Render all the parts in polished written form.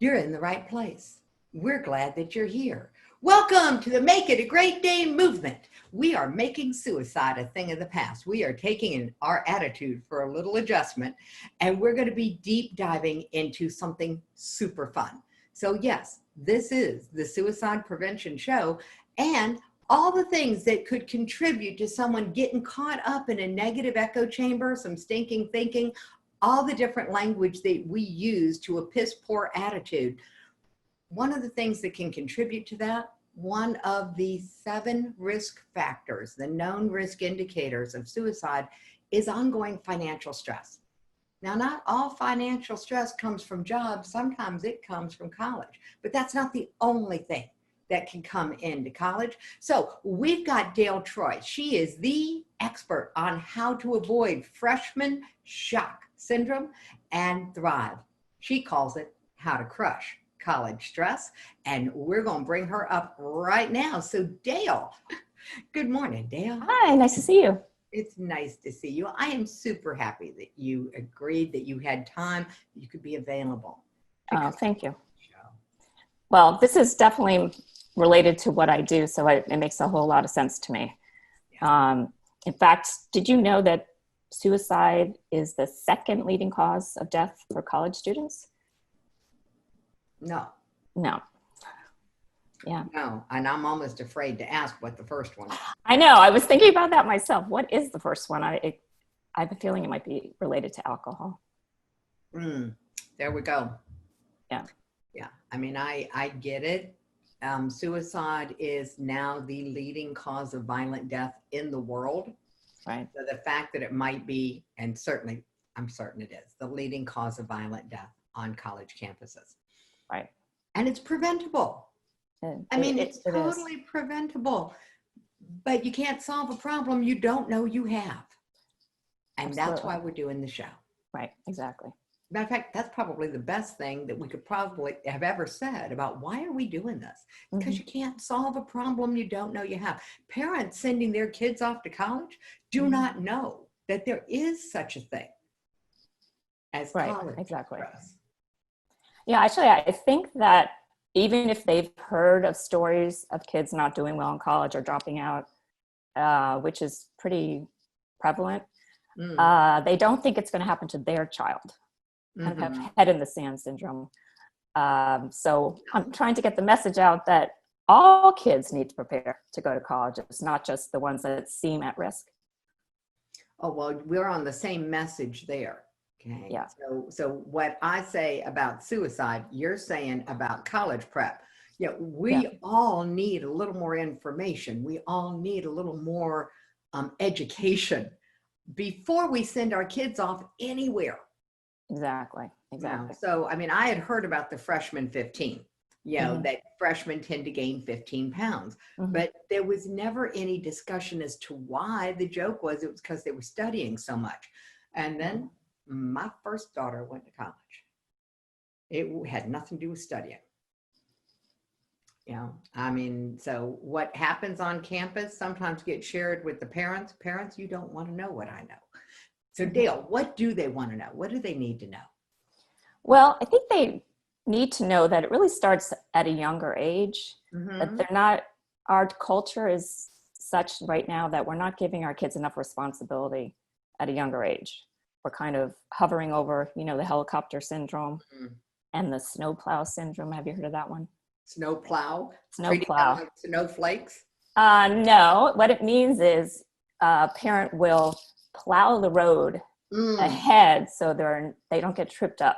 you're in the right place. We're glad that you're here. Welcome to the Make It a Great Day movement. We are making suicide a thing of the past. We are taking our attitude for a little adjustment, and we're going to be deep diving into something super fun. So yes, this is the Suicide Prevention Show, and all the things that could contribute to someone getting caught up in a negative echo chamber, some stinking thinking, all the different language that we use to a piss poor attitude. One of the things that can contribute to that, one of the 7 risk factors, the known risk indicators of suicide, is ongoing financial stress. Now, not all financial stress comes from jobs. Sometimes it comes from college, but that's not the only thing that can come into college. So we've got Dale Troy. She is the expert on how to avoid freshman shock syndrome and thrive. She calls it how to crush college stress. And we're going to bring her up right now. So Dale, good morning, Dale. Hi, nice to see you. It's nice to see you. I am super happy that you agreed, that you had time, you could be available. Oh, thank you. Well, this is definitely related to what I do, so it makes a whole lot of sense to me. In fact, did you know that suicide is the 2nd leading cause of death for college students? No. No. Yeah. No, and I'm almost afraid to ask what the first one is. I know. I was thinking about that myself. What is the first one? I have a feeling it might be related to alcohol. There we go. Yeah. Yeah. I mean, I get it. Suicide is now the leading cause of violent death in the world. Right. So the fact that it might be, and certainly I'm certain it is, the leading cause of violent death on college campuses. Right. And it's preventable. It's totally preventable. But you can't solve a problem you don't know you have. And Absolutely. That's why we're doing the show. Right. Exactly. Matter of fact, that's probably the best thing that we could probably have ever said about why are we doing this? Because you can't solve a problem you don't know you have. Parents sending their kids off to college do not know that there is such a thing as college. Exactly. Stress. Yeah, actually, I think that even if they've heard of stories of kids not doing well in college or dropping out, which is pretty prevalent, they don't think it's going to happen to their child. Kind of have head in the sand syndrome. So I'm trying to get the message out that all kids need to prepare to go to college. It's not just the ones that seem at risk. Oh, well, we're on the same message there. Okay. Yeah. So what I say about suicide, you're saying about college prep. Yeah, we all need a little more information. We all need a little more education before we send our kids off anywhere. Exactly. So, I mean, I had heard about the freshman 15, that freshmen tend to gain 15 pounds, but there was never any discussion as to why. The joke was it was because they were studying so much. And then my first daughter went to college. It had nothing to do with studying. So what happens on campus sometimes gets shared with the parents. Parents, you don't want to know what I know. So Dale, what do they want to know? What do they need to know? Well, I think they need to know that it really starts at a younger age, that our culture is such right now that we're not giving our kids enough responsibility at a younger age. We're kind of hovering over, the helicopter syndrome and the snowplow syndrome. Have you heard of that one? Snowplow? Snowplow. Like snowflakes? No, what it means is a parent will plow the road ahead so they don't get tripped up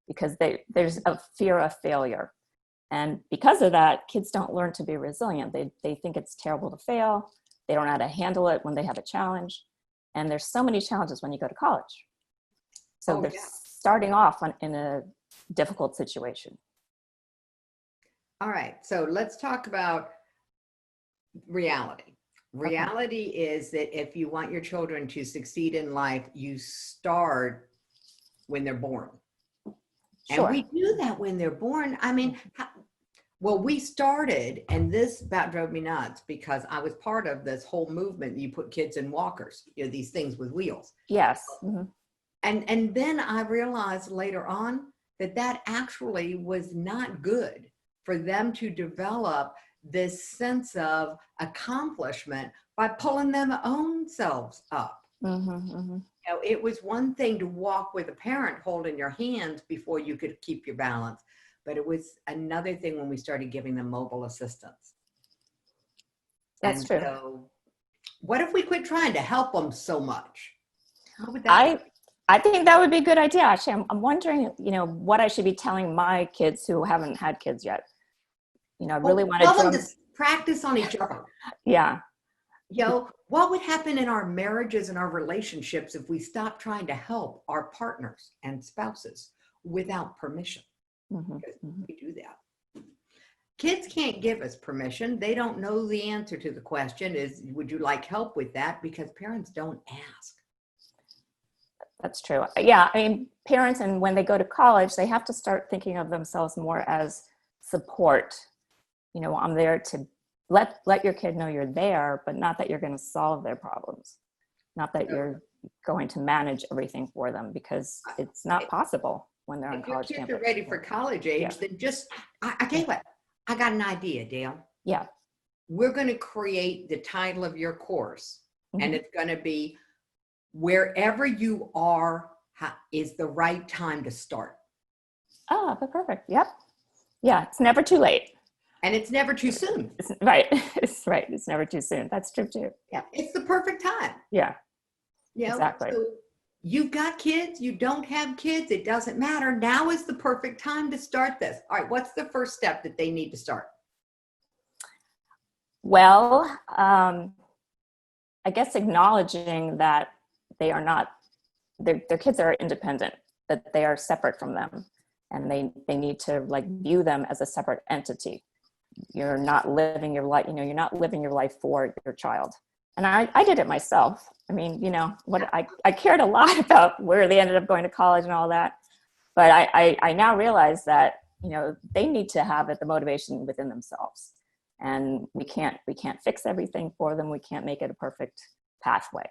because there's a fear of failure. And because of that, kids don't learn to be resilient. They think it's terrible to fail. They don't know how to handle it when they have a challenge. And there's so many challenges when you go to college. So they're starting off in a difficult situation. All right, so let's talk about reality. Reality is that if you want your children to succeed in life, you start when they're born. Sure. And we do that when they're born. I mean, we started, and this about drove me nuts because I was part of this whole movement. You put kids in walkers, these things with wheels. Yes. And then I realized later on that actually was not good for them to develop this sense of accomplishment by pulling them own selves up. You know, it was one thing to walk with a parent holding your hands before you could keep your balance, but it was another thing when we started giving them mobile assistance. That's true. So what if we quit trying to help them so much? What would that be? I think that would be a good idea. Actually, I'm wondering, you know, what I should be telling my kids who haven't had kids yet. You know, I really want Tell to them to practice on each other. Yeah. You know, what would happen in our marriages and our relationships if we stopped trying to help our partners and spouses without permission? Because we do that. Kids can't give us permission. They don't know the answer to the question is, would you like help with that? Because parents don't ask. That's true. Yeah. I mean, parents, and when they go to college, they have to start thinking of themselves more as support. You know, I'm there to let your kid know you're there, but not that you're going to solve their problems. Not that you're going to manage everything for them, because it's not possible when they're on college campus. If your kids are ready for college age, then just, I tell you what, I got an idea, Dale. Yeah. We're going to create the title of your course, and it's going to be Wherever You Are is the Right Time to Start. Oh, perfect. Yep. Yeah. It's never too late. And it's never too soon. Right. It's right. It's never too soon. That's true too. Yeah. It's the perfect time. Yeah. You know, exactly. So you've got kids, you don't have kids, it doesn't matter. Now is the perfect time to start this. All right. What's the first step that they need to start? Well, I guess acknowledging that they are not, their kids are independent, that they are separate from them, and they need to like view them as a separate entity. You're not living your life, you know, you're not living your life for your child. And I did it myself. I mean, you know, I cared a lot about where they ended up going to college and all that. But I now realize that, you know, they need to have the motivation within themselves. And we can't fix everything for them. We can't make it a perfect pathway.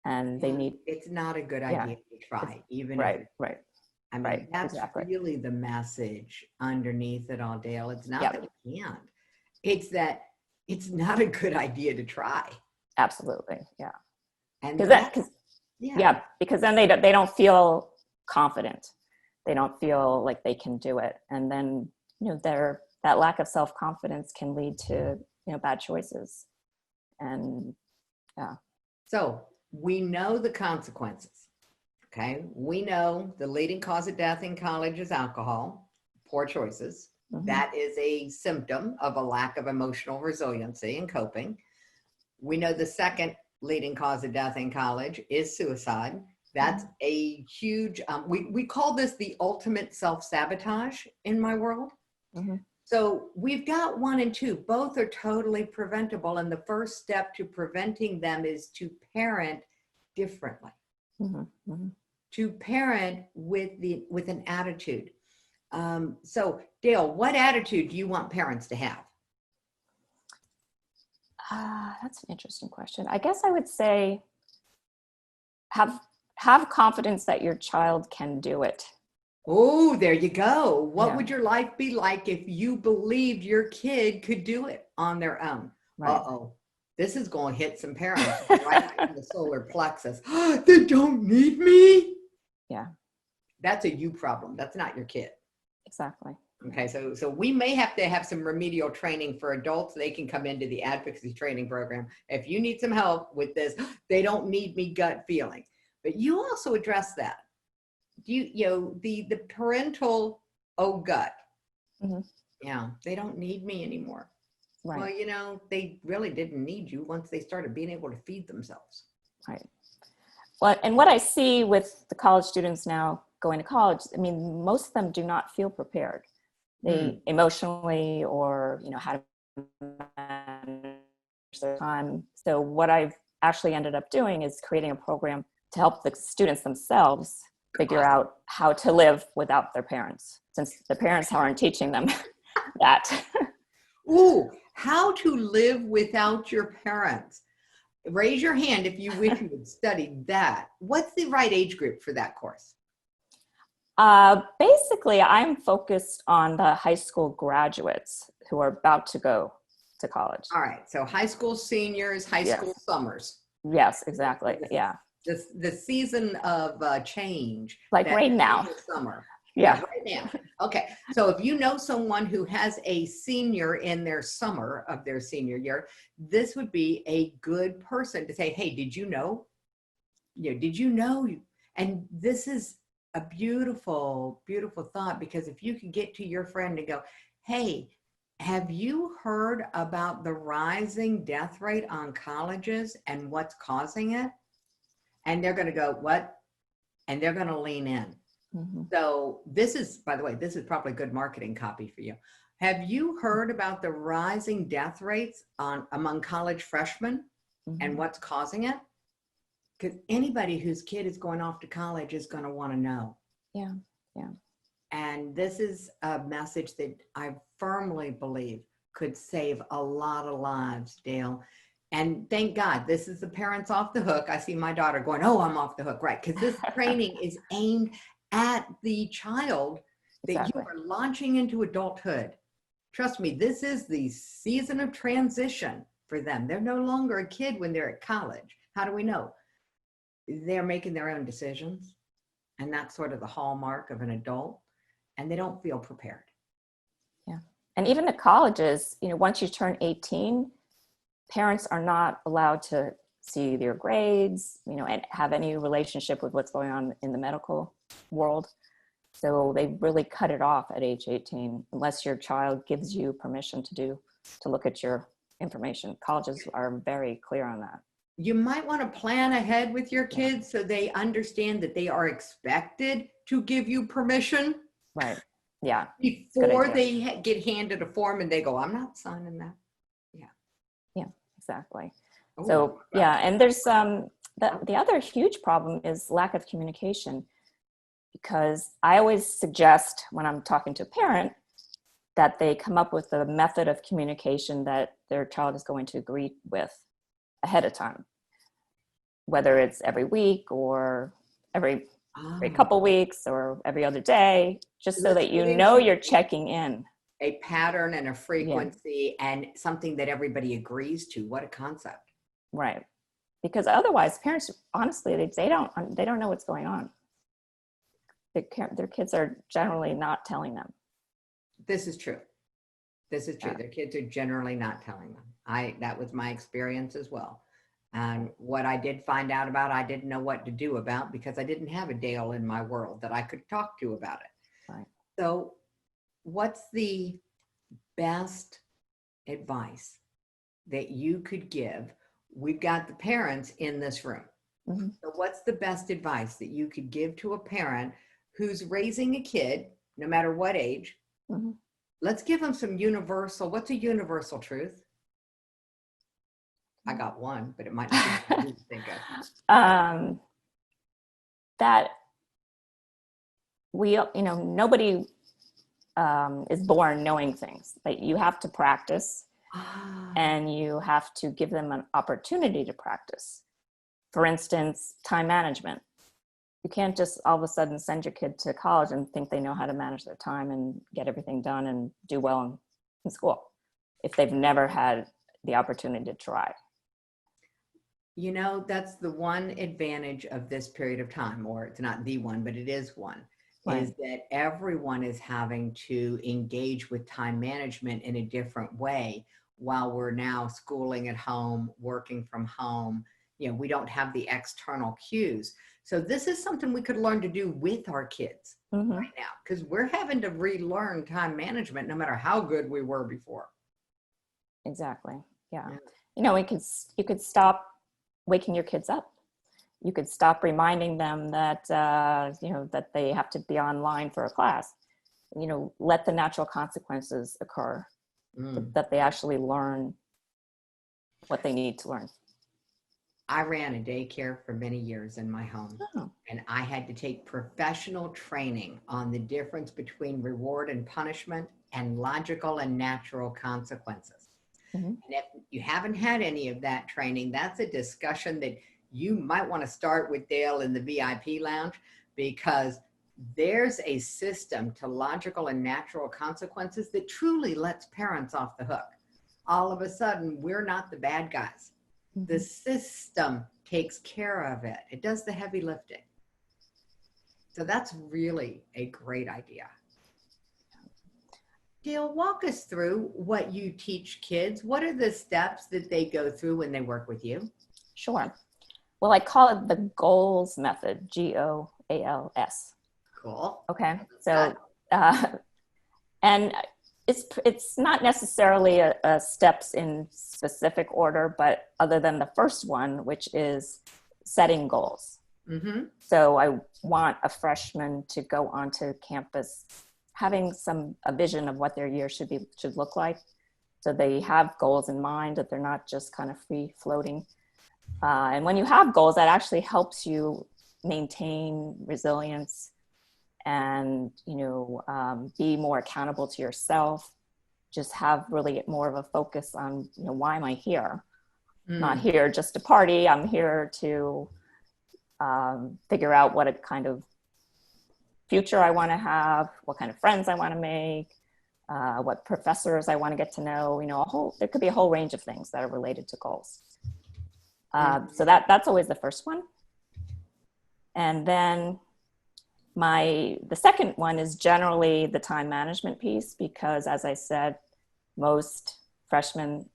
And they need. It's not a good idea to try, even right, if right. I mean, right, that's exactly. really the message underneath it all, Dale. It's not Yep. that we can't. It's that it's not a good idea to try. Absolutely, yeah. And because then they don't feel confident. They don't feel like they can do it, and then, you know, that lack of self-confidence can lead to, you know, bad choices. And yeah. So we know the consequences. Okay. We know the leading cause of death in college is alcohol, poor choices. That is a symptom of a lack of emotional resiliency and coping. We know the second leading cause of death in college is suicide. That's a huge, we call this the ultimate self-sabotage in my world. So we've got 1 and 2, both are totally preventable. And the first step to preventing them is to parent differently. To parent with an attitude. So Dale, what attitude do you want parents to have? That's an interesting question. I guess I would say have confidence that your child can do it. Oh, there you go. What would your life be like if you believed your kid could do it on their own? Right. Uh-oh. This is going to hit some parents right in the solar plexus. They don't need me. Yeah. That's a you problem. That's not your kid. Exactly. Okay. So we may have to have some remedial training for adults. They can come into the advocacy training program. If you need some help with this, they don't need me gut feeling. But you also address that. You know, the parental, oh, gut. Yeah. They don't need me anymore. Right. Well, you know, they really didn't need you once they started being able to feed themselves. Right. Well, and what I see with the college students now going to college, I mean, most of them do not feel prepared. They emotionally, or, you know, how to manage their time. So what I've actually ended up doing is creating a program to help the students themselves figure out how to live without their parents, since the parents aren't teaching them that. Ooh, how to live without your parents. Raise your hand if you wish you had studied that. What's the right age group for that course? Basically, I'm focused on the high school graduates who are about to go to college. All right. So high school seniors, high school Yes. summers. Yes, exactly. Yeah. The season of change. Like that right now. summer. Yeah. Right now. Okay. So if you know someone who has a senior in their summer of their senior year, this would be a good person to say, hey, did you know? Did you know? And this is a beautiful, beautiful thought, because if you could get to your friend and go, hey, have you heard about the rising death rate on colleges and what's causing it? And they're going to go, what? And they're going to lean in. Mm-hmm. So this is, by the way, this is probably good marketing copy for you. Have you heard about the rising death rates among college freshmen and what's causing it? Because anybody whose kid is going off to college is going to want to know. Yeah. Yeah. And this is a message that I firmly believe could save a lot of lives, Dale. And thank God, this is the parents off the hook. I see my daughter going, oh, I'm off the hook, right? Because this training is aimed at the child that Exactly. you are launching into adulthood. Trust me, this is the season of transition for them. They're no longer a kid when they're at college. How do we know? They're making their own decisions. And that's sort of the hallmark of an adult. And they don't feel prepared. Yeah. And even the colleges, once you turn 18, parents are not allowed to see their grades, and have any relationship with what's going on in the medical world. So they really cut it off at age 18, unless your child gives you permission to look at your information. Colleges are very clear on that. You might want to plan ahead with your kids so they understand that they are expected to give you permission. Right. Yeah. Before they get handed a form and they go, I'm not signing that. Yeah. Yeah, exactly. Oh, so, yeah. And there's the other huge problem is lack of communication, because I always suggest when I'm talking to a parent that they come up with a method of communication that their child is going to agree with ahead of time, whether it's every week or every couple weeks or every other day, just so that you're checking in. A pattern and a frequency and something that everybody agrees to. What a concept. Right. Because otherwise parents, honestly, they don't know what's going on. Their kids are generally not telling them. This is true. This is true. Their kids are generally not telling them. That was my experience as well. And what I did find out about, I didn't know what to do about, because I didn't have a Dale in my world that I could talk to about it. Right. So what's the best advice that you could give? We've got the parents in this room. Mm-hmm. So what's the best advice that you could give to a parent who's raising a kid, no matter what age? Mm-hmm. Let's give them some universal. What's a universal truth? I got one, but it might not be what you think of. That we, nobody is born knowing things. But you have to practice, and you have to give them an opportunity to practice. For instance, time management. You can't just all of a sudden send your kid to college and think they know how to manage their time and get everything done and do well in school if they've never had the opportunity to try. That's the one advantage of this period of time, or it's not the one, but it is one, right, is that everyone is having to engage with time management in a different way while we're now schooling at home, working from home. We don't have the external cues. So this is something we could learn to do with our kids right now, because we're having to relearn time management no matter how good we were before. Exactly. Yeah. You could stop waking your kids up. You could stop reminding them that, that they have to be online for a class. Let the natural consequences occur, that they actually learn what they need to learn. I ran a daycare for many years in my home, and I had to take professional training on the difference between reward and punishment and logical and natural consequences. Mm-hmm. And if you haven't had any of that training, that's a discussion that you might want to start with Dale in the VIP lounge, because there's a system to logical and natural consequences that truly lets parents off the hook. All of a sudden, we're not the bad guys. The system takes care of it. It does the heavy lifting. So that's really a great idea. Dale, walk us through what you teach kids. What are the steps that they go through when they work with you? Sure. Well, I call it the goals method, GOALS. Cool. Okay. So, and it's not necessarily a steps in specific order, but other than the first one, which is setting goals. Mm-hmm. So I want a freshman to go onto campus having a vision of what their year should look like. So they have goals in mind, that they're not just kind of free floating. And when you have goals, that actually helps you maintain resilience and, be more accountable to yourself. Just have really more of a focus on, why am I here? Not here just to party. I'm here to figure out what kind of future I want to have, what kind of friends I want to make, what professors I want to get to know. There could be a whole range of things that are related to goals. So that's always the first one. And then the second one is generally the time management piece, because as I said, most freshmen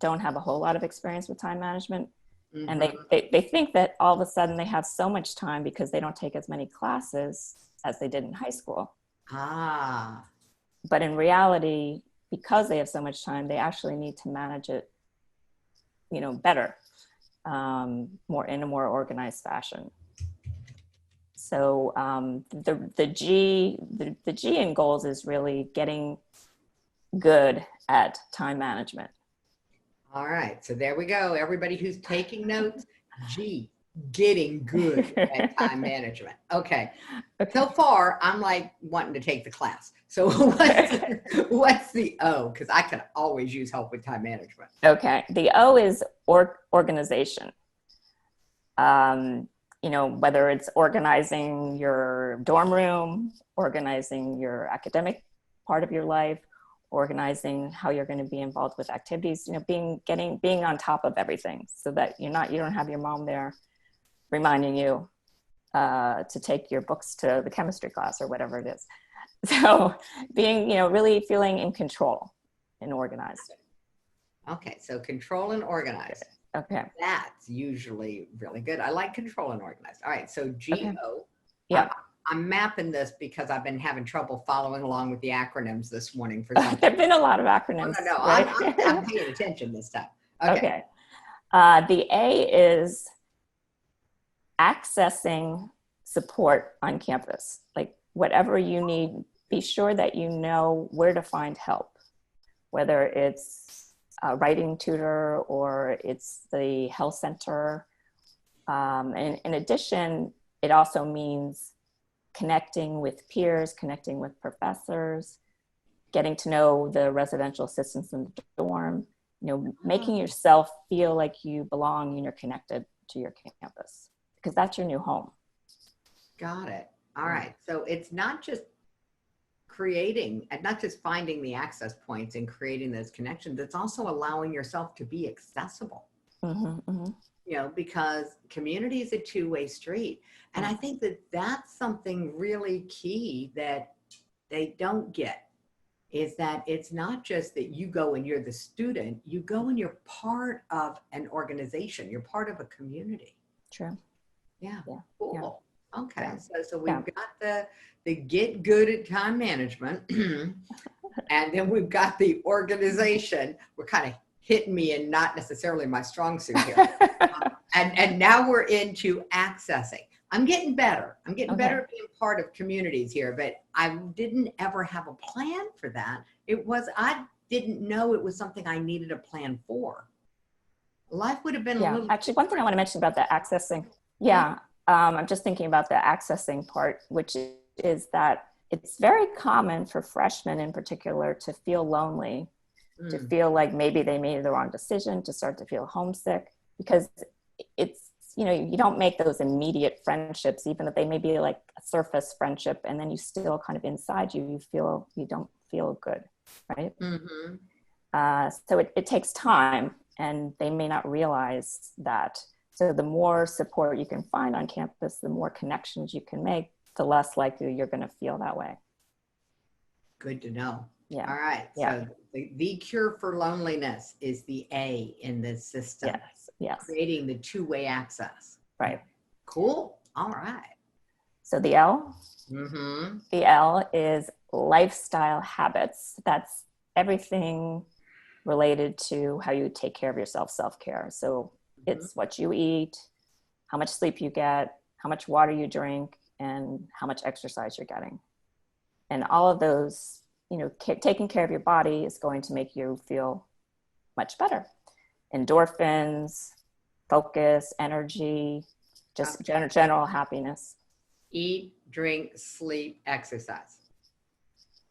don't have a whole lot of experience with time management. Mm-hmm. And they think that all of a sudden they have so much time because they don't take as many classes as they did in high school. But in reality, because they have so much time, they actually need to manage it, better, in a more organized fashion. So the G in goals is really getting good at time management. All right, so there we go. Everybody who's taking notes, G, getting good at time management. Okay. So far, I'm like wanting to take the class. So what's the O? Because I can always use help with time management. Okay. The O is organization. Whether it's organizing your dorm room, organizing your academic part of your life, organizing how you're going to be involved with activities, being on top of everything, so that you don't have your mom there reminding you to take your books to the chemistry class or whatever it is. So being, really feeling in control and organized. Okay. So control and organized. Okay. That's usually really good. I like control and organized. All right. So GO. Okay. Yeah. I'm mapping this because I've been having trouble following along with the acronyms this morning for something. There've been a lot of acronyms. No. Right? I'm paying attention this time. Okay. The A is accessing support on campus. Like whatever you need, be sure that you know where to find help, whether it's a writing tutor or it's the health center. And in addition, it also means connecting with peers, connecting with professors, getting to know the residential assistants in the dorm, making yourself feel like you belong and you're connected to your campus, because that's your new home. Got it. All right. So it's not just creating and not just finding the access points and creating those connections. It's also allowing yourself to be accessible. Mm-hmm, mm-hmm. Because community is a two-way street. And I think that that's something really key that they don't get, is that it's not just that you go and you're the student, you go and you're part of an organization. You're part of a community. True. Yeah. Cool. Yeah. Okay. Yeah. So we've got the get good at time management, and then we've got the organization. We're kind of hitting me and not necessarily my strong suit here. And now we're into accessing. I'm getting better. I'm getting better at being part of communities here, but I didn't ever have a plan for that. I didn't know it was something I needed a plan for. Life would have been a little. Actually, one thing I want to mention about the accessing. Yeah. I'm just thinking about the accessing part, which is that it's very common for freshmen in particular to feel lonely, to feel like maybe they made the wrong decision, to start to feel homesick, because it's you don't make those immediate friendships, even if they may be like a surface friendship, and then you still kind of inside you don't feel good, right? Mm-hmm. So it takes time, and they may not realize that. So the more support you can find on campus, the more connections you can make, the less likely you're going to feel that way. Good to know. Yeah. All right. Yeah. So the cure for loneliness is the A in this system. Yes. Yes. Creating the two-way access. Right. Cool. All right. So the L? Mm-hmm. The L is lifestyle habits. That's everything related to how you take care of yourself, self-care. So it's what you eat, how much sleep you get, how much water you drink, and how much exercise you're getting. And all of those, taking care of your body is going to make you feel much better. Endorphins, focus, energy, just general happiness. Eat, drink, sleep, exercise.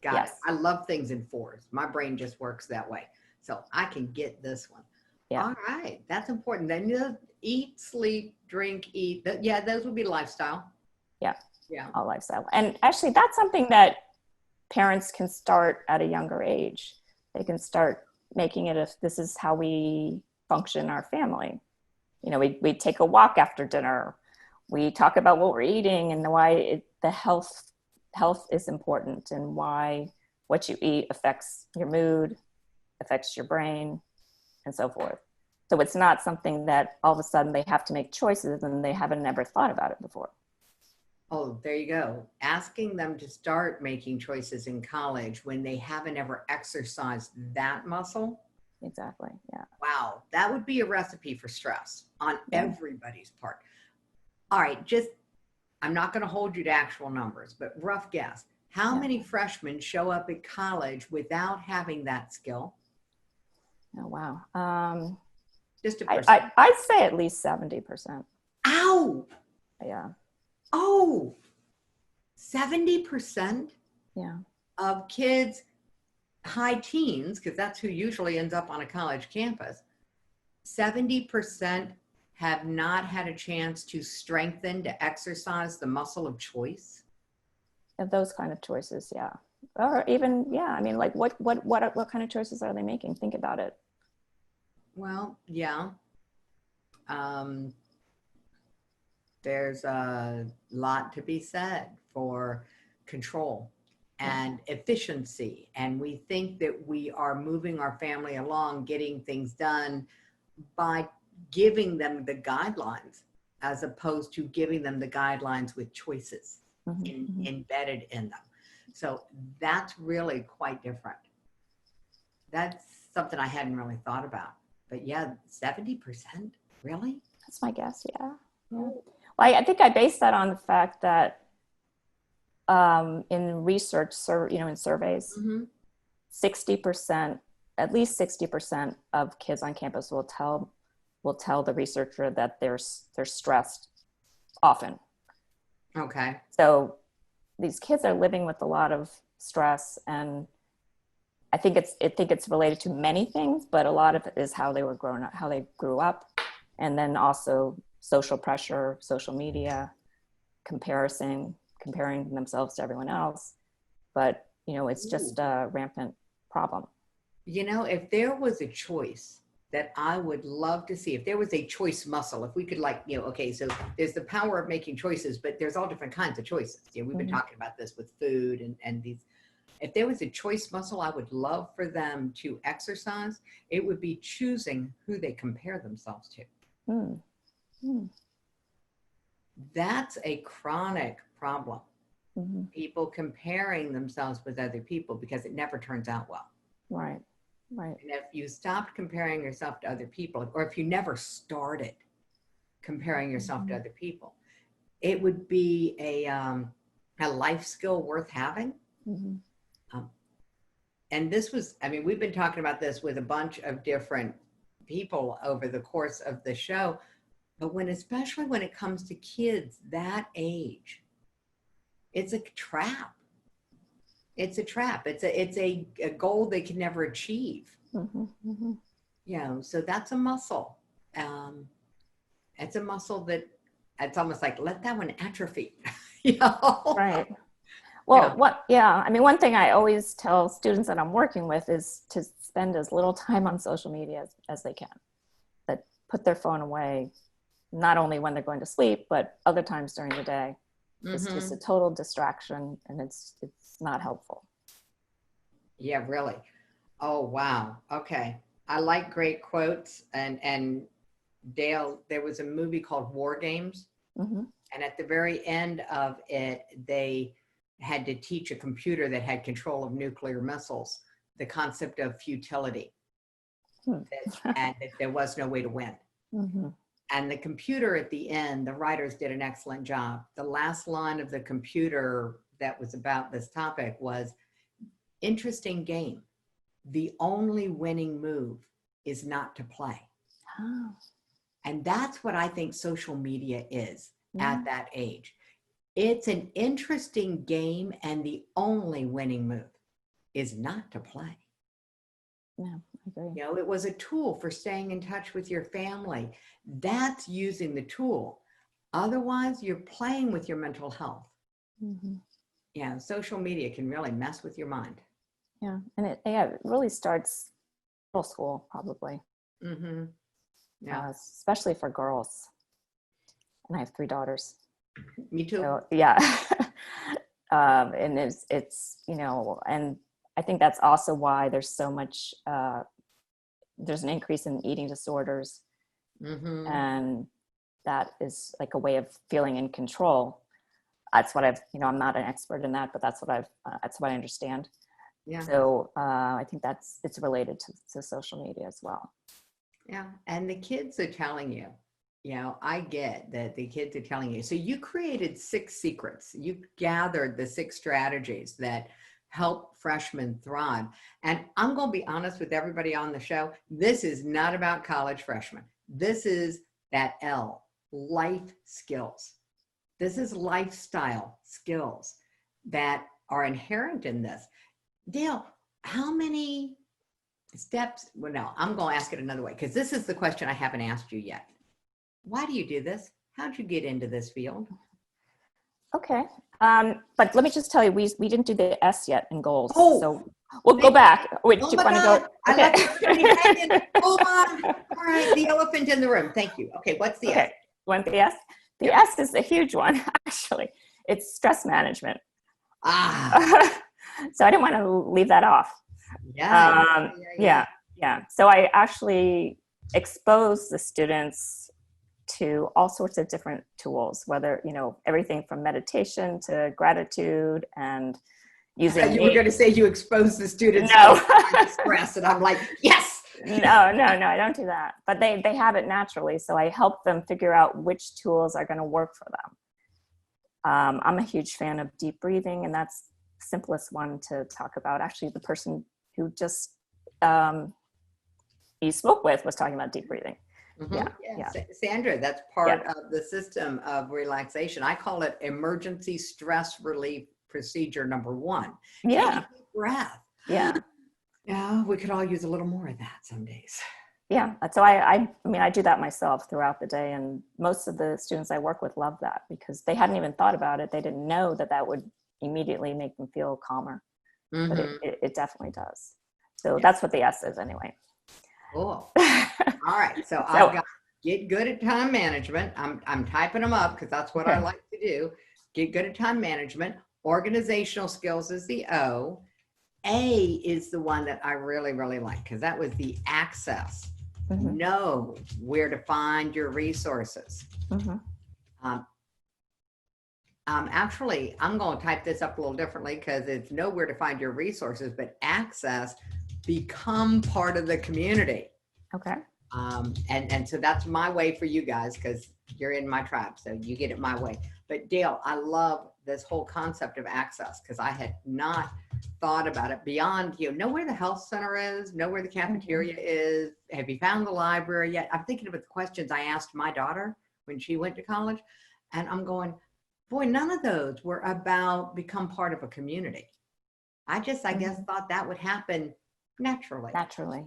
Got Yes. it. I love things in fours. My brain just works that way. So I can get this one. Yeah. All right. That's important. Then eat, sleep, drink, eat. Yeah, those would be lifestyle. Yeah. Yeah. All lifestyle. And actually, that's something that parents can start at a younger age. They can start making it if this is how we function in our family. We take a walk after dinner. We talk about what we're eating and why the health is important, and why what you eat affects your mood, affects your brain, and so forth. So it's not something that all of a sudden they have to make choices and they haven't ever thought about it before. Oh, there you go. Asking them to start making choices in college when they haven't ever exercised that muscle. Exactly. Yeah. Wow. That would be a recipe for stress on everybody's part. All right. I'm not going to hold you to actual numbers, but rough guess. How many freshmen show up at college without having that skill? Oh, wow. Just a percent. I'd say at least 70%. Ow. Yeah. Oh, 70% Yeah. of kids, high teens, because that's who usually ends up on a college campus, 70% have not had a chance to strengthen, to exercise the muscle of choice. Of those kind of choices, yeah. Or even, I mean, like what kind of choices are they making? Think about it. Well, yeah. There's a lot to be said for control and efficiency. And we think that we are moving our family along, getting things done by giving them the guidelines, as opposed to giving them the guidelines with choices embedded in them. So that's really quite different. That's something I hadn't really thought about. But yeah, 70%, really? That's my guess, yeah. Well, I think I based that on the fact that in research, in surveys, 60%, at least 60% of kids on campus will tell the researcher that they're stressed often. Okay. So these kids are living with a lot of stress, and I think it's related to many things, but a lot of it is how they were grown up, how they grew up, and then also social pressure, social media, comparing themselves to everyone else. But it's just a rampant problem. If there was a choice that I would love to see, if there was a choice muscle, if we could okay, so there's the power of making choices, but there's all different kinds of choices. We've been talking about this with food and these. If there was a choice muscle I would love for them to exercise, it would be choosing who they compare themselves to. That's a chronic problem. People comparing themselves with other people, because it never turns out well. Right. And if you stopped comparing yourself to other people, or if you never started comparing yourself to other people, it would be a life skill worth having. And this was, we've been talking about this with a bunch of different people over the course of the show, but especially when it comes to kids that age, it's a trap. It's a trap. It's a goal they can never achieve. So that's a muscle. And It's a muscle that it's almost like let that one atrophy. You know? Right. Yeah. Well, I mean, one thing I always tell students that I'm working with is to spend as little time on social media as they can. That put their phone away, not only when they're going to sleep, but other times during the day. It's just a total distraction, and it's not helpful. Yeah, really. Oh, wow. Okay. I like great quotes. And Dale, there was a movie called War Games. Mm-hmm. And at the very end of it, they had to teach a computer that had control of nuclear missiles the concept of futility, and that there was no way to win. Mm-hmm. And the computer at the end, the writers did an excellent job. The last line of the computer that was about this topic was, interesting game. The only winning move is not to play. Oh. And that's what I think social media is Yeah. at that age. It's an interesting game, and the only winning move is not to play. Yeah, I agree. You know, it was a tool for staying in touch with your family. That's using the tool. Otherwise, you're playing with your mental health. Mm-hmm. Yeah, social media can really mess with your mind. Yeah, and it really starts middle school, probably. Mm-hmm. Yeah, Especially for girls. And I have 3 daughters. me too. So, yeah. And it's, you know, and I think that's also why there's so much, there's an increase in eating disorders. Mm-hmm. And that is like a way of feeling in control. That's what I'm not an expert in that, but that's what I understand. Yeah. So I think it's related to social media as well. Yeah. And the kids are telling you, you know, I get that the kids are telling you. So you created 6 secrets. You gathered the 6 strategies that help freshmen thrive. And I'm going to be honest with everybody on the show. This is not about college freshmen. This is that L, life skills. This is lifestyle skills that are inherent in this. Dale, how many steps? Well, no, I'm going to ask it another way, because this is the question I haven't asked you yet. Why do you do this? How'd you get into this field? Okay. But let me just tell you, we didn't do the S yet in goals. Oh, so we'll go back. Wait, oh do you my want to God. go? I Okay. left everybody hanging. Hold on. All right. The elephant in the room. Thank you. Okay. What's the S? Okay. Want the S? The Yep. S is a huge one, actually. It's stress management. Ah. So I didn't want to leave that off. Yeah. So I actually expose the students to all sorts of different tools, whether, you know, everything from meditation to gratitude and using. You were going to say you expose the students No. to stress, and I'm like, yes. No, I don't do that. But they have it naturally, so I help them figure out which tools are going to work for them. I'm a huge fan of deep breathing, and that's the simplest one to talk about. Actually, the person who just you spoke with was talking about deep breathing. Mm-hmm. Yeah. Sandra, that's part of the system of relaxation. I call it emergency stress relief procedure number 1. Yeah. Take a deep breath. Yeah. Yeah, we could all use a little more of that some days. Yeah. So I mean, I do that myself throughout the day, and most of the students I work with love that because they hadn't even thought about it. They didn't know that would immediately make them feel calmer, but it definitely does. So that's what the S is anyway. Cool. All right. So I've got get good at time management. I'm typing them up because that's what I like to do. Get good at time management. Organizational skills is the O. A is the one that I really, really like because that was the access. Mm-hmm. Know where to find your resources. Mm-hmm. Actually, I'm going to type this up a little differently because it's know where to find your resources, but access, become part of the community. Okay. And so that's my way for you guys because you're in my tribe, so you get it my way. But Dale, I love this whole concept of access because I had not thought about it beyond, know where the health center is, know where the cafeteria is. Have you found the library yet? I'm thinking about the questions I asked my daughter when she went to college, and I'm going, boy, none of those were about become part of a community. I guess thought that would happen naturally.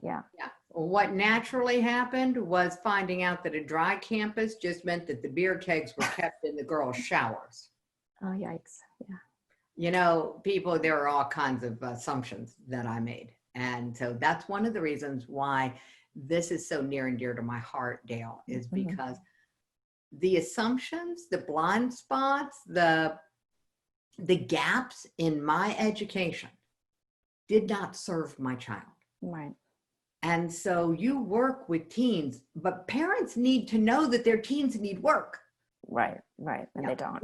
Yeah. Yeah. What naturally happened was finding out that a dry campus just meant that the beer kegs were kept in the girls' showers. Oh, yikes. Yeah. You know, people, there are all kinds of assumptions that I made. And so that's one of the reasons why this is so near and dear to my heart, Dale, is because the assumptions, the blind spots, the gaps in my education did not serve my child. Right. And so you work with teens, but parents need to know that their teens need work. Right. And they don't.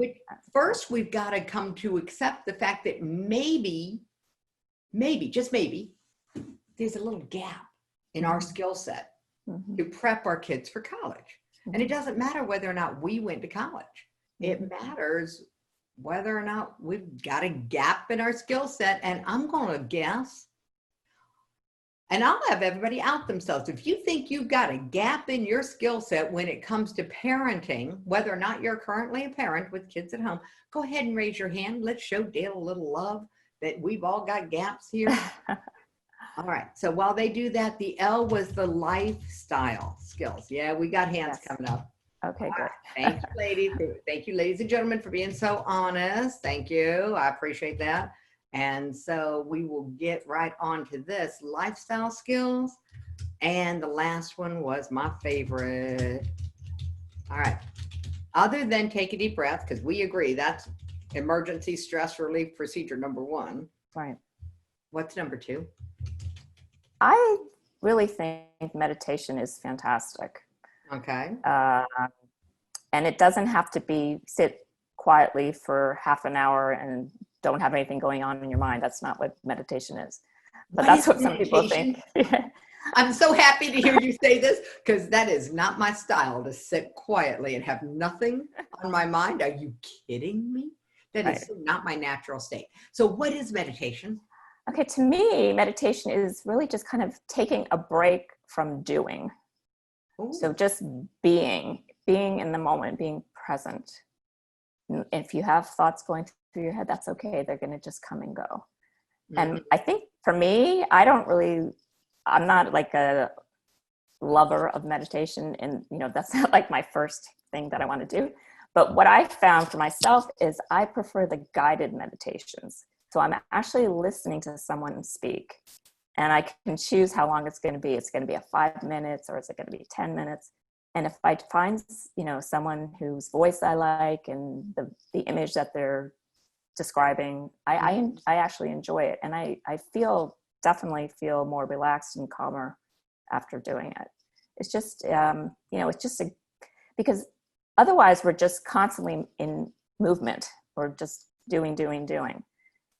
First, we've got to come to accept the fact that maybe, just maybe, there's a little gap in our skill set to prep our kids for college. And it doesn't matter whether or not we went to college. It matters whether or not we've got a gap in our skill set. And I'm going to guess, and I'll have everybody out themselves. If you think you've got a gap in your skill set when it comes to parenting, whether or not you're currently a parent with kids at home, go ahead and raise your hand. Let's show Dale a little love that we've all got gaps here. All right. So while they do that, the L was the lifestyle skills. Yeah, we got hands coming up. Okay, good. Thank you, ladies. Thank you, ladies and gentlemen, for being so honest. Thank you. I appreciate that. And so we will get right on to this, lifestyle skills. And the last one was my favorite. All right. Other than take a deep breath, because we agree that's emergency stress relief procedure number 1. Right. What's number 2? I really think meditation is fantastic. Okay. And it doesn't have to be sit quietly for half an hour and don't have anything going on in your mind. That's not what meditation is. But that's what some people think. I'm so happy to hear you say this, because that is not my style, to sit quietly and have nothing on my mind. Are you kidding me? That is not my natural state. So what is meditation? Okay, to me, meditation is really just kind of taking a break from doing. Ooh. So just being in the moment, being present. And if you have thoughts going through your head, that's okay. They're going to just come and go. And I think for me, I'm not like a lover of meditation, and that's not like my first thing that I want to do. But what I found for myself is I prefer the guided meditations. So I'm actually listening to someone speak, and I can choose how long it's going to be. It's going to be a 5 minutes, or is it going to be 10 minutes? And if I find, someone whose voice I like and the image that they're describing, I actually enjoy it. And I definitely feel more relaxed and calmer after doing it. It's just, because otherwise we're just constantly in movement or just doing.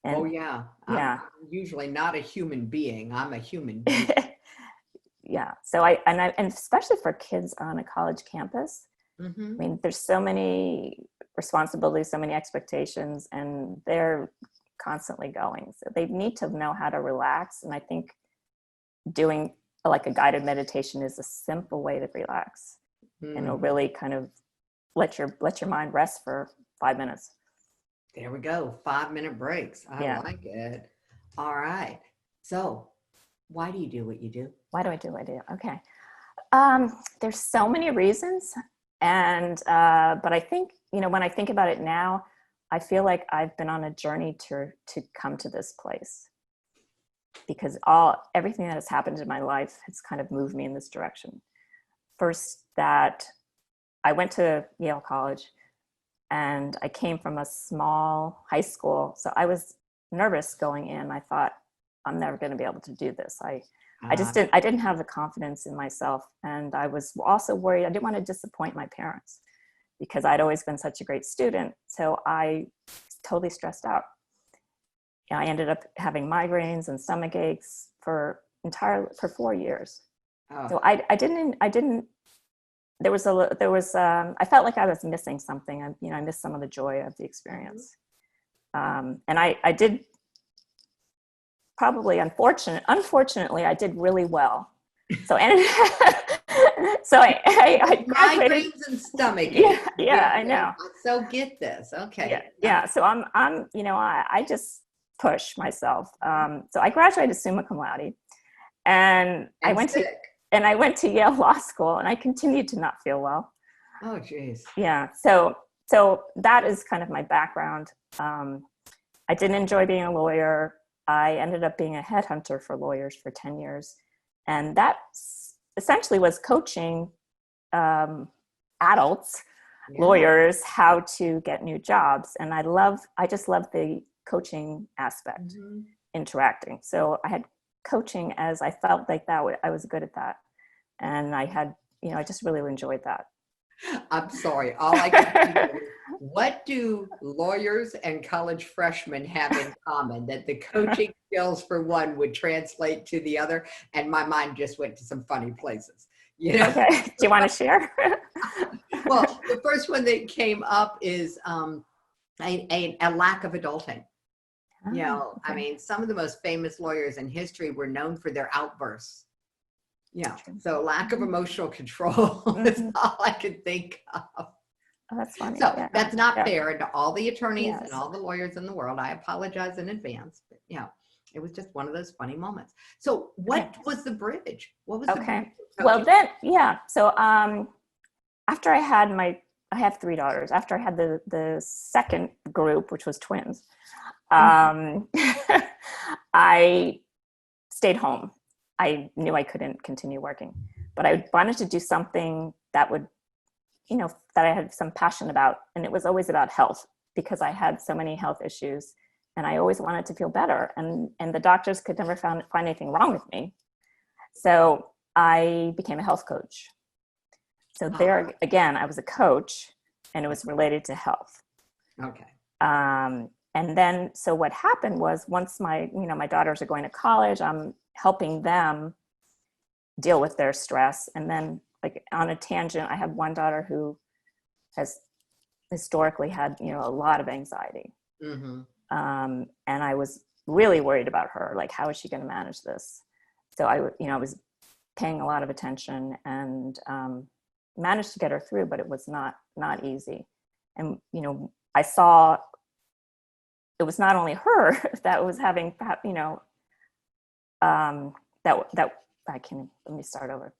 And, yeah. I'm usually not a human being. I'm a human being. Yeah. So and especially for kids on a college campus, I mean, there's so many responsibilities, so many expectations, and they're constantly going. So they need to know how to relax. And I think doing like a guided meditation is a simple way to relax, and it'll really kind of let your mind rest for 5 minutes. There we go. 5-minute breaks. I like it. All right. So why do you do what you do? Why do I do what I do? Okay. There's so many reasons. And, but I think, when I think about it now, I feel like I've been on a journey to come to this place, because everything that has happened in my life has kind of moved me in this direction. First, that I went to Yale College, and I came from a small high school. So I was nervous going in. I thought, I'm never going to be able to do this. I didn't have the confidence in myself. And I was also worried. I didn't want to disappoint my parents, because I'd always been such a great student. So I totally stressed out. I ended up having migraines and stomach aches for 4 years. Oh. So I felt like I was missing something. I missed some of the joy of the experience. And I did probably, unfortunately, I did really well. So, so I graduated. Migraines and stomach. Yeah, I know. So get this. Okay. Yeah. So I just push myself. So I graduated summa cum laude, and I went to, and I went to Yale Law School, and I continued to not feel well. Oh, geez. Yeah. So that is kind of my background. I didn't enjoy being a lawyer. I ended up being a headhunter for lawyers for 10 years. And that essentially was coaching adults, Yeah. lawyers, how to get new jobs. And I just love the coaching aspect, interacting. So I had coaching as I felt like I was good at that. And I had, I just really enjoyed that. I'm sorry. All I can think of is, what do lawyers and college freshmen have in common that the coaching skills for one would translate to the other? And my mind just went to some funny places. Okay. Do you want to share? Well, the first one that came up is a lack of adulting. Okay. I mean, some of the most famous lawyers in history were known for their outbursts. Yeah. So lack of emotional control is all I can think of. Oh, that's funny. So yeah. that's not Yeah. fair to all the attorneys Yes. and all the lawyers in the world. I apologize in advance. But, it was just one of those funny moments. So what was the bridge? What was the bridge? Well, then, yeah. So after I have 3 daughters. After I had the second group, which was twins, I stayed home. I knew I couldn't continue working, but I wanted to do something that would, that I had some passion about. And it was always about health, because I had so many health issues and I always wanted to feel better. And the doctors could never find anything wrong with me. So I became a health coach. So there again, I was a coach, and it was related to health. Okay. And then, so what happened was, once my daughters are going to college, I'm helping them deal with their stress. And then, like, on a tangent, I have one daughter who has historically had, a lot of anxiety. Mm-hmm. And I was really worried about her. Like, how is she going to manage this? So I was paying a lot of attention and managed to get her through, but it was not easy. And, I saw it was not only her that was having, let me start over.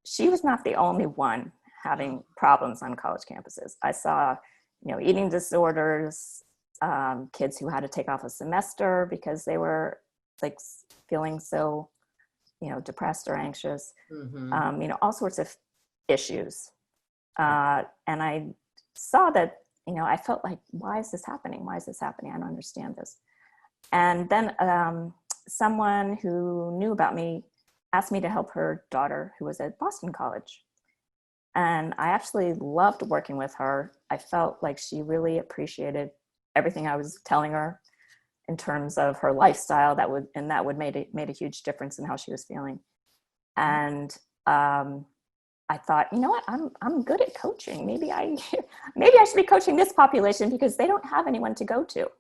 She was not the only one having problems on college campuses. I saw, eating disorders, kids who had to take off a semester because they were like feeling so, depressed or anxious, all sorts of issues. And I saw that, I felt like, why is this happening? Why is this happening? I don't understand this. And then someone who knew about me asked me to help her daughter, who was at Boston College. And I actually loved working with her. I felt like she really appreciated everything I was telling her in terms of her lifestyle. That would made a huge difference in how she was feeling. And I thought, you know what, I'm good at coaching. Maybe I should be coaching this population, because they don't have anyone to go to.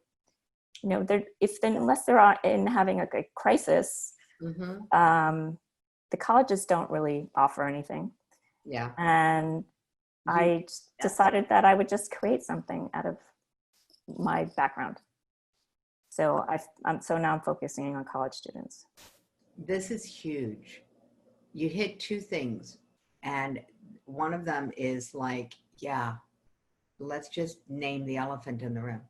Unless they're having a crisis, the colleges don't really offer anything. Yeah. And I decided that I would just create something out of my background. So now I'm focusing on college students. This is huge. You hit 2 things. And one of them is like, let's just name the elephant in the room.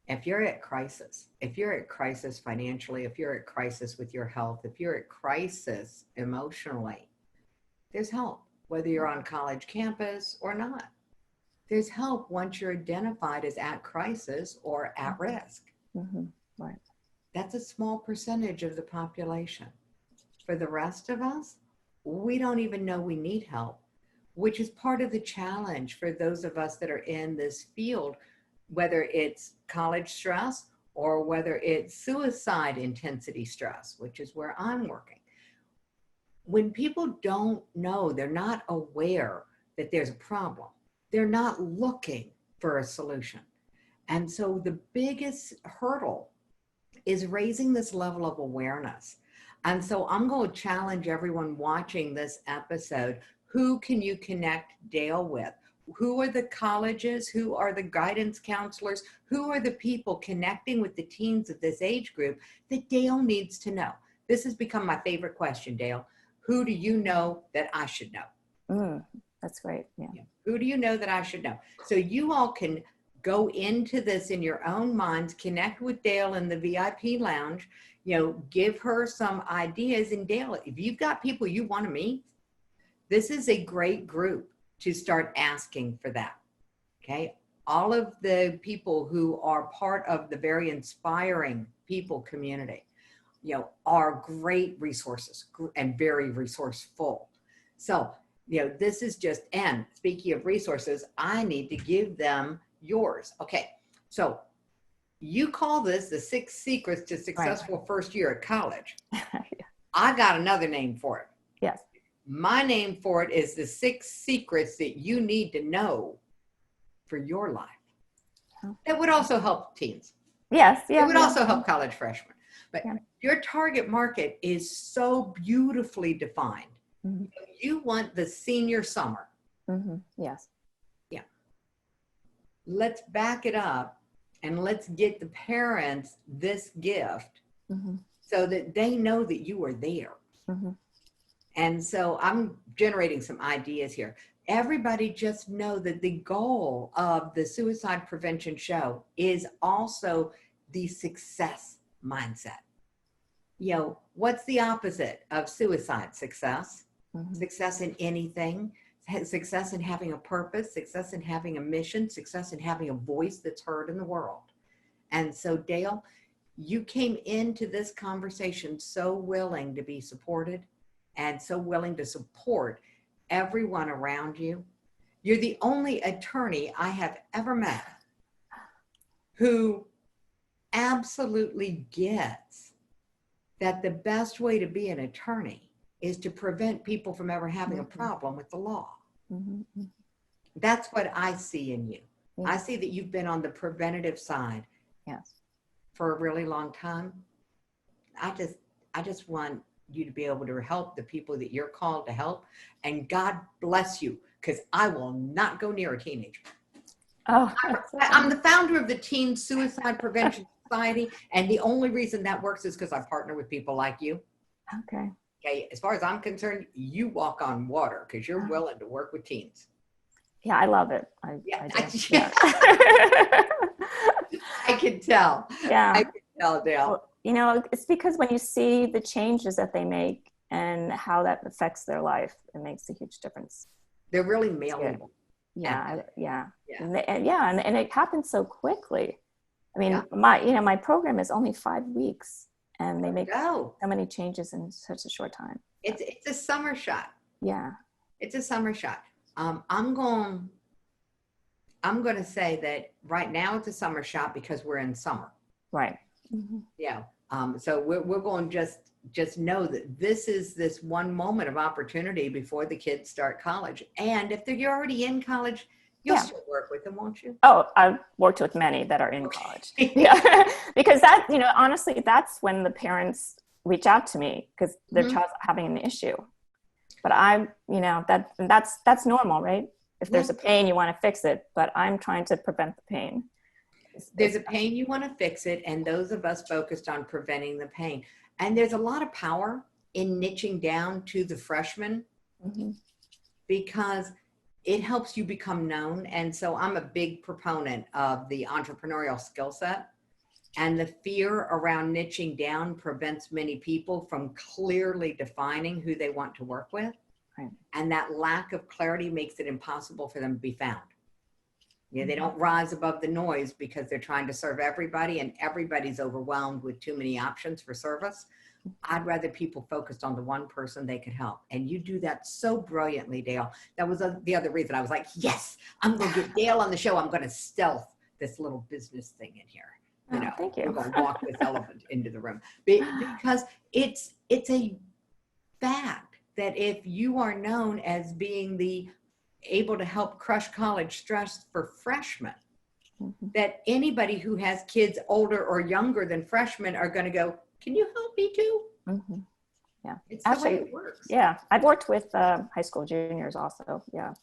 If you're at crisis financially, if you're at crisis with your health, if you're at crisis emotionally, there's help, whether you're on college campus or not. There's help once you're identified as at crisis or at risk. Right. That's a small percentage of the population. For the rest of us, we don't even know we need help, which is part of the challenge for those of us that are in this field, whether it's college stress or whether it's suicide intensity stress, which is where I'm working. When people don't know, they're not aware that there's a problem. They're not looking for a solution. And so the biggest hurdle is raising this level of awareness. And so I'm going to challenge everyone watching this episode. Who can you connect Dale with? Who are the colleges? Who are the guidance counselors? Who are the people connecting with the teens of this age group that Dale needs to know? This has become my favorite question, Dale. who do you know that I should know? That's great. Yeah. Who do you know that I should know? So you all can go into this in your own minds, connect with Dale in the VIP lounge, give her some ideas. And Dale, if you've got people you want to meet, this is a great group to start asking for that. Okay. All of the people who are part of the very inspiring people community, are great resources and very resourceful. So, this is just, and speaking of resources, I need to give them yours. Okay. So you call this the 6 secrets to successful first year at college. I got another name for it. Yes. My name for it is the 6 secrets that you need to know for your life. That would also help teens. Yes. Yeah. It would also help college freshmen. But your target market is so beautifully defined. Mm-hmm. You want the senior summer. Mm-hmm. Yes. Yeah. Let's back it up and let's get the parents this gift so that they know that you are there. Mm-hmm. And so I'm generating some ideas here. Everybody just know that the goal of the Suicide Prevention Show is also the success mindset. What's the opposite of suicide? Success. Mm-hmm. Success in anything. Success in having a purpose. Success in having a mission. Success in having a voice that's heard in the world. And so, Dale, you came into this conversation so willing to be supported and so willing to support everyone around you. You're the only attorney I have ever met who absolutely gets that the best way to be an attorney is to prevent people from ever having a problem with the law. Mm-hmm. That's what I see in you. Yeah. I see that you've been on the preventative side for a really long time. I just want you to be able to help the people that you're called to help. And God bless you, because I will not go near a teenager. Oh, I'm the founder of the Teen Suicide Prevention Society. And the only reason that works is because I partner with people like you. Okay. Okay. As far as I'm concerned, you walk on water because you're willing to work with teens. Yeah, I love it. I can tell. Yeah. I can tell, Dale. Well, it's because when you see the changes that they make and how that affects their life, it makes a huge difference. They're really malleable. Yeah. And it happens so quickly. I mean, my program is only 5 weeks, and they make so many changes in such a short time. It's a summer shot. Yeah. It's a summer shot. I'm going to say that right now it's a summer shot because we're in summer. Right. Mm-hmm. Yeah. So we're going to just know that this is this one moment of opportunity before the kids start college. And if you're already in college, you'll still work with them, won't you? Oh, I've worked with many that are in college. Yeah. Because that, honestly, that's when the parents reach out to me because their child's having an issue. But that's normal, right? If there's a pain, you want to fix it, but I'm trying to prevent the pain. There's a pain, you want to fix it, and those of us focused on preventing the pain. And there's a lot of power in niching down to the freshmen because it helps you become known. And so I'm a big proponent of the entrepreneurial skill set, and the fear around niching down prevents many people from clearly defining who they want to work with. Right. And that lack of clarity makes it impossible for them to be found. They don't rise above the noise because they're trying to serve everybody, and everybody's overwhelmed with too many options for service. I'd rather people focused on the one person they could help. And you do that so brilliantly, Dale. That was the other reason I was like, yes, I'm going to get Dale on the show. I'm going to stealth this little business thing in here. Thank you. We're going to walk this elephant into the room because it's a fact that if you are known as being able to help crush college stress for freshmen, that anybody who has kids older or younger than freshmen are going to go, can you help me too? Mm-hmm. Yeah. It's the way it works. Yeah. I've worked with high school juniors also. Yeah.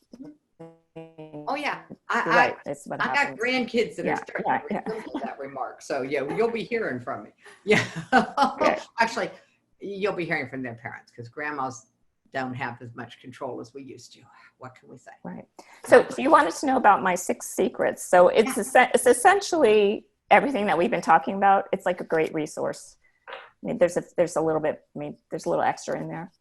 Oh yeah. I got grandkids that are starting to resemble that remark. So you'll be hearing from me. Yeah. Okay. Actually, you'll be hearing from their parents because grandmas don't have as much control as we used to. What can we say? Right. So you wanted to know about my 6 secrets. So it's essentially everything that we've been talking about. It's like a great resource. I mean, there's a little bit, I mean, there's a little extra in there,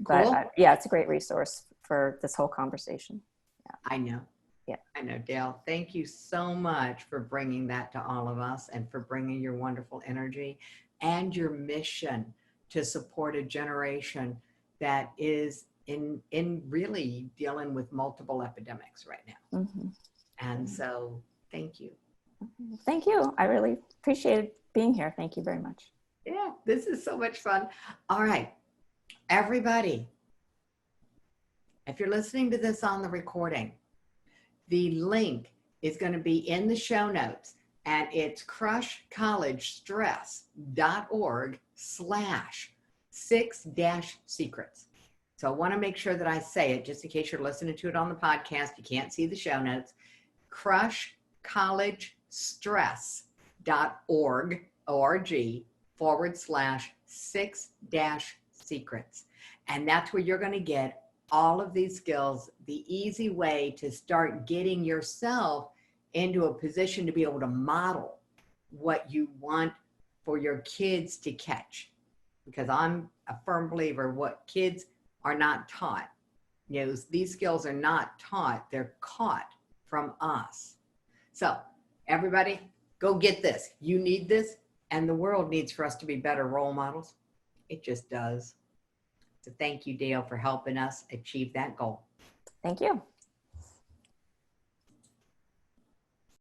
Cool. but yeah, it's a great resource for this whole conversation. Yeah. I know. Yeah. I know, Dale. Thank you so much for bringing that to all of us and for bringing your wonderful energy and your mission to support a generation that is in really dealing with multiple epidemics right now. Mm-hmm. And so thank you. Thank you. I really appreciated being here. Thank you very much. Yeah, this is so much fun. All right, everybody, if you're listening to this on the recording, the link is going to be in the show notes, and it's crushcollege.org/6-secrets. So I want to make sure that I say it just in case you're listening to it on the podcast. You can't see the show notes. crushcollegestress.org/6-secrets. And that's where you're going to get all of these skills, the easy way to start getting yourself into a position to be able to model what you want for your kids to catch. Because I'm a firm believer what kids are not taught. You know, these skills are not taught, they're caught from us. So everybody, go get this. You need this, and the world needs for us to be better role models. It just does. So thank you, Dale, for helping us achieve that goal. Thank you.